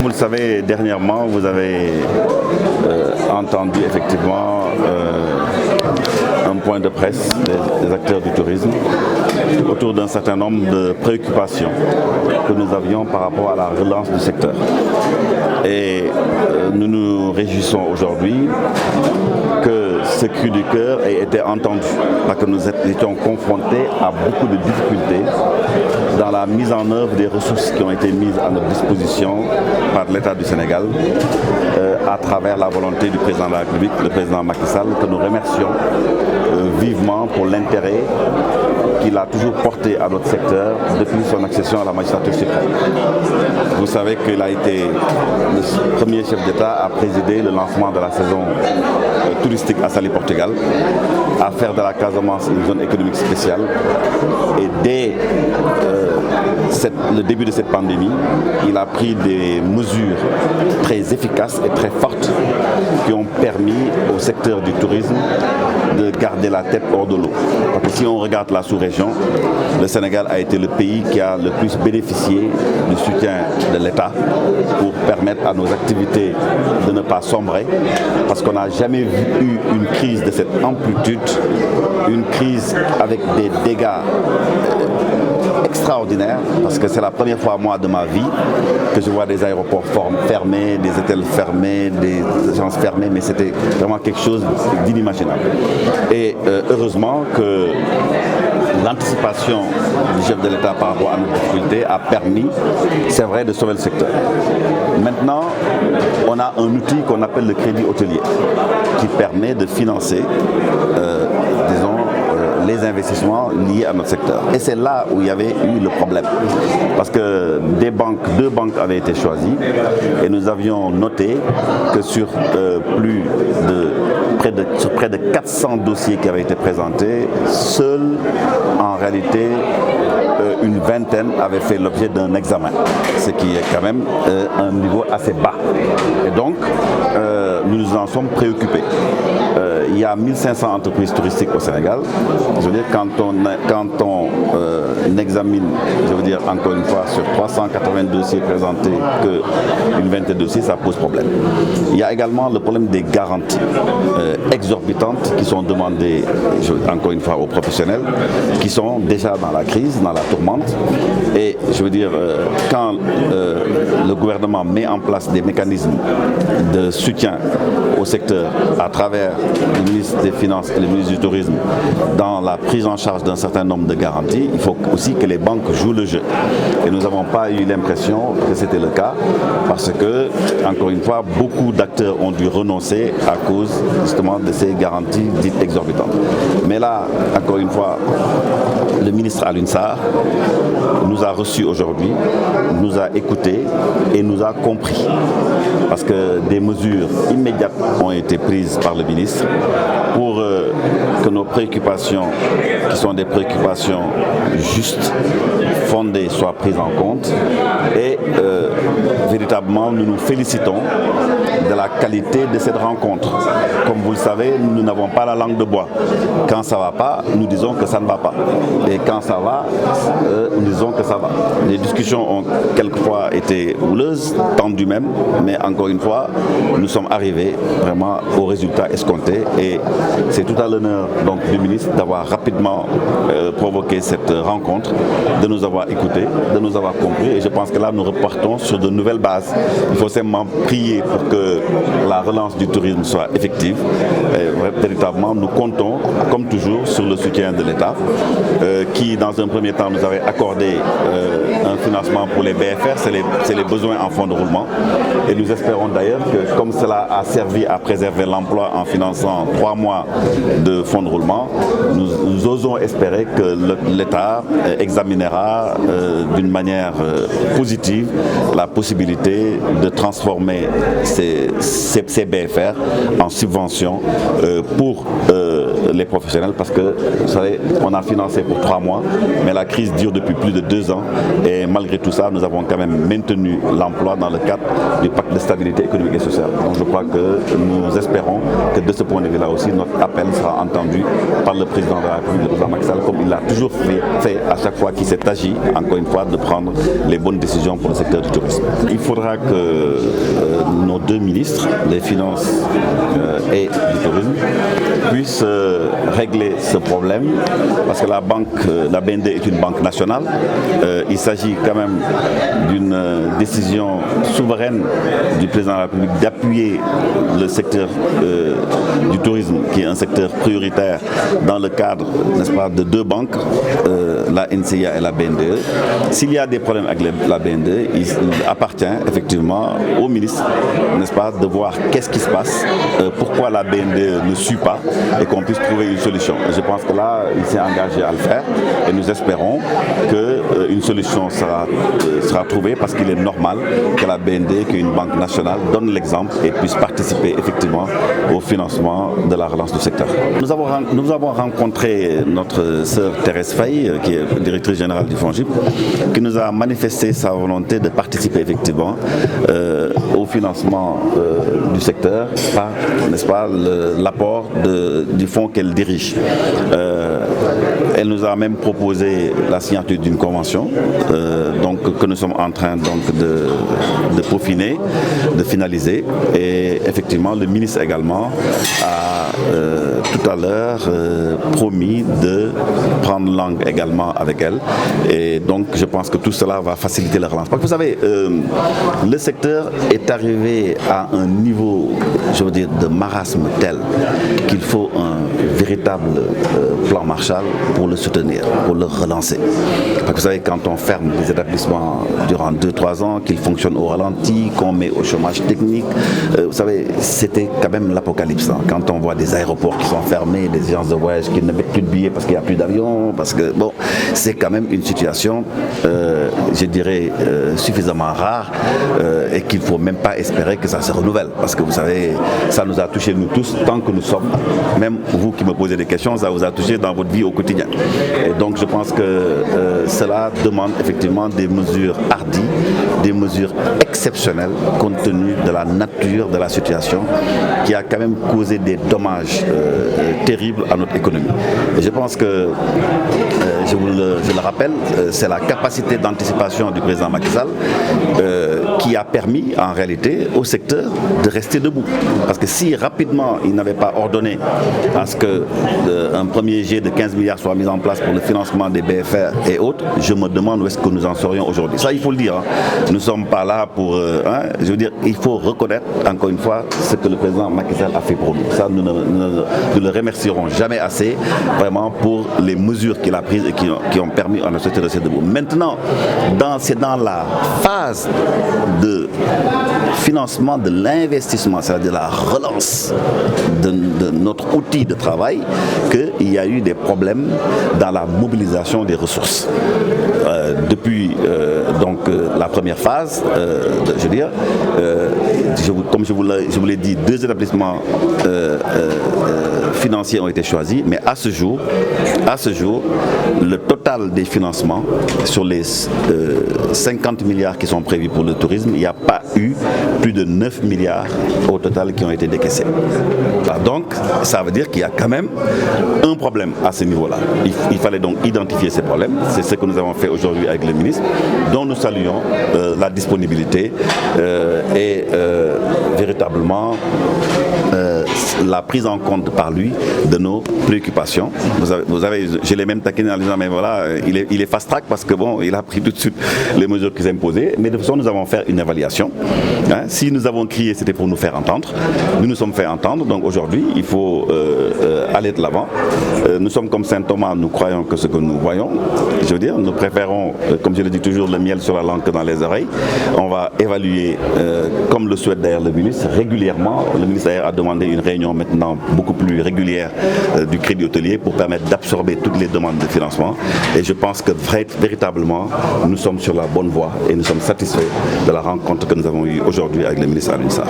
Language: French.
vous le savez, dernièrement, vous avez entendu effectivement un point de presse des acteurs du tourisme autour d'un certain nombre de préoccupations que nous avions par rapport à la relance du secteur. Et nous nous réjouissons aujourd'hui que ce cri du cœur ait été entendu, parce que nous étions confrontés à beaucoup de difficultés dans la mise en œuvre des ressources qui ont été mises à notre disposition par l'État du Sénégal à travers la volonté du président de la République, le président Macky Sall, que nous remercions vivement pour l'intérêt qu'il a toujours porté à notre secteur depuis son accession à la magistrature suprême. Vous savez qu'il a été le premier chef d'État à présider le lancement de la saison touristique à Saly, Portugal, à faire de la Casamance une zone économique spéciale. Et dès le début de cette pandémie, il a pris des mesures très efficaces et très fortes qui ont permis au secteur du tourisme de garder la tête hors de l'eau. Parce que si on regarde la sous-région, le Sénégal a été le pays qui a le plus bénéficié du soutien de l'État pour permettre à nos activités de ne pas sombrer, parce qu'on n'a jamais eu une crise de cette amplitude, une crise avec des dégâts extraordinaire, parce que c'est la première fois moi de ma vie que je vois des aéroports fermés, des hôtels fermés, des agences fermées, mais c'était vraiment quelque chose d'inimaginable. Et heureusement que l'anticipation du chef de l'État par rapport à nos difficultés a permis, c'est vrai, de sauver le secteur. Maintenant, on a un outil qu'on appelle le crédit hôtelier qui permet de financer, les investissements liés à notre secteur. Et c'est là où il y avait eu le problème. Parce que deux banques avaient été choisies et nous avions noté que sur près de 400 dossiers qui avaient été présentés, seuls en réalité une vingtaine avaient fait l'objet d'un examen, ce qui est quand même un niveau assez bas. Et donc, nous nous en sommes préoccupés. Il y a 1500 entreprises touristiques au Sénégal. Je veux dire, quand on examine, je veux dire, encore une fois, sur 380 dossiers présentés, qu'une vingtaine de dossiers, ça pose problème. Il y a également le problème des garanties exorbitantes qui sont demandées, encore une fois, aux professionnels, qui sont déjà dans la crise, dans la tourmente. Et je veux dire, quand le gouvernement met en place des mécanismes de soutien au secteur à travers le ministre des Finances et le ministre du Tourisme dans la prise en charge d'un certain nombre de garanties, il faut aussi que les banques jouent le jeu. Et nous n'avons pas eu l'impression que c'était le cas, parce que, encore une fois, beaucoup d'acteurs ont dû renoncer à cause justement de ces garanties dites exorbitantes. Mais là, encore une fois, le ministre Alioune Sarr nous a reçus aujourd'hui, nous a écoutés et nous a compris. Parce que des mesures immédiates ont été prises par le ministre pour que nos préoccupations, qui sont des préoccupations justes, fondées, soient prises en compte. Et véritablement, nous nous félicitons de la qualité de cette rencontre. Comme vous le savez, nous n'avons pas la langue de bois. Quand ça ne va pas, nous disons que ça ne va pas. Et quand ça va, nous disons que ça va. Les discussions ont quelquefois été houleuses, tendues même, mais encore une fois, nous sommes arrivés vraiment au résultat escompté. Et c'est tout à l'honneur donc du ministre d'avoir rapidement provoqué cette rencontre, de nous avoir écoutés, de nous avoir compris. Et je pense que là, nous repartons sur de nouvelles bases. Il faut simplement prier pour que la relance du tourisme soit effective. Et véritablement, nous comptons, comme toujours, sur le soutien de l'État, qui, dans un premier temps, nous avait accordé un financement pour les BFR, c'est les besoins en fonds de roulement. Et nous espérons d'ailleurs que, comme cela a servi à préserver l'emploi en finançant 3 mois de fonds de roulement, nous osons espérer que l'État examinera d'une manière positive la possibilité de transformer ces BFR en subventions pour les professionnels parce que, vous savez, on a financé pour 3 mois, mais la crise dure depuis plus de 2 ans et malgré tout ça, nous avons quand même maintenu l'emploi dans le cadre du pacte de stabilité économique et sociale. Donc je crois que nous espérons que de ce point de vue-là aussi, notre appel sera entendu par le président de la République, le président Macky Sall, comme il l'a toujours fait à chaque fois qu'il s'est agi, encore une fois, de prendre les bonnes décisions pour le secteur du tourisme. Il faudra que nos 2 ministres, des Finances et du Tourisme, puissent régler ce problème parce que la BND est une banque nationale. Il s'agit quand même d'une décision souveraine du président de la République d'appuyer le secteur du tourisme, qui est un secteur prioritaire dans le cadre, n'est-ce pas, de 2 banques, la NCA et la BNDE. S'il y a des problèmes avec la BNDE, il appartient effectivement au ministre, n'est-ce pas, de voir qu'est-ce qui se passe, pourquoi la BNDE ne suit pas et qu'on puisse trouver une solution. Je pense que là, il s'est engagé à le faire et nous espérons qu'une solution sera trouvée parce qu'il est normal que la BND, qui est une banque nationale, donne l'exemple et puisse participer effectivement au financement de la relance du secteur. Nous avons rencontré notre sœur Thérèse Faye, qui est directrice générale du FONGIP, qui nous a manifesté sa volonté de participer effectivement au financement du secteur par, n'est-ce pas, l'apport du fonds qu'elle dirige. Elle nous a même proposé la signature d'une convention donc, que nous sommes en train donc, de peaufiner, de finaliser. Et effectivement, le ministre également a tout à l'heure promis de prendre langue également avec elle. Et donc, je pense que tout cela va faciliter la relance. Parce que vous savez, le secteur est arrivé à un niveau, je veux dire, de marasme tel qu'il faut un véritable plan Marshall pour le soutenir, pour le relancer. Parce que vous savez, quand on ferme les établissements durant 2-3 ans, qu'ils fonctionnent au ralenti, qu'on met au chômage technique, vous savez, c'était quand même l'apocalypse. Hein. Quand on voit des aéroports qui sont fermés, des agences de voyage qui ne mettent plus de billets parce qu'il n'y a plus d'avions, parce que, bon, c'est quand même une situation, je dirais, suffisamment rare et qu'il ne faut même pas espérer que ça se renouvelle. Parce que vous savez, ça nous a touché nous tous, tant que nous sommes, même vous qui me posez des questions, ça vous a touché dans votre vie au quotidien. Et donc je pense que cela demande effectivement des mesures hardies, des mesures exceptionnelles compte tenu de la nature de la situation qui a quand même causé des dommages terribles à notre économie. Et je pense que, je le rappelle, c'est la capacité d'anticipation du président Macky Sall qui a permis en réalité au secteur de rester debout. Parce que si rapidement il n'avait pas ordonné à ce qu'un premier jet de 15 milliards soit mis en place pour le financement des BFR et autres, je me demande où est-ce que nous en serions aujourd'hui. Ça, il faut le dire. Hein. Nous ne sommes pas là pour... je veux dire, il faut reconnaître encore une fois ce que le président Macky Sall a fait pour nous. Ça, nous ne le remercierons jamais assez, vraiment, pour les mesures qu'il a prises et qui ont permis à notre secteur de rester debout. Maintenant, c'est dans la phase de financement de l'investissement, c'est-à-dire la relance de notre outil de travail, qu'il y a eu des problèmes dans la mobilisation des ressources. Depuis donc la première phase, je veux dire, comme je vous l'ai dit, 2 établissements financiers ont été choisis, mais à ce jour, le total des financements sur les 50 milliards qui sont prévus pour le tourisme, il n'y a pas eu plus de 9 milliards au total qui ont été décaissés. Donc, ça veut dire qu'il y a quand même un problème à ce niveau-là. Il fallait donc identifier ces problèmes. C'est ce que nous avons fait aujourd'hui avec le ministre, dont nous saluons la disponibilité et véritablement la prise en compte par lui de nos préoccupations. Vous avez, je l'ai même taquiné en disant, mais voilà, il est fast-track parce que bon, il a pris tout de suite les mesures qu'ils imposaient. Mais de toute façon, nous avons fait une évaluation. Hein. Si nous avons crié, c'était pour nous faire entendre. Nous nous sommes fait entendre. Donc aujourd'hui, il faut aller de l'avant. Nous sommes comme Saint Thomas, nous croyons que ce que nous voyons. Je veux dire, nous préférons, comme je le dis toujours, le miel sur la langue que dans les oreilles. On va évaluer, comme le souhaite d'ailleurs le ministre, régulièrement. Le ministre d'ailleurs a demandé une réunion maintenant beaucoup plus régulière du Crédit Hôtelier pour permettre d'absorber toutes les demandes de financement. Et je pense que véritablement, nous sommes sur la bonne voie et nous sommes satisfaits de la rencontre que nous avons eue aujourd'hui avec le ministre Alioune Sarr.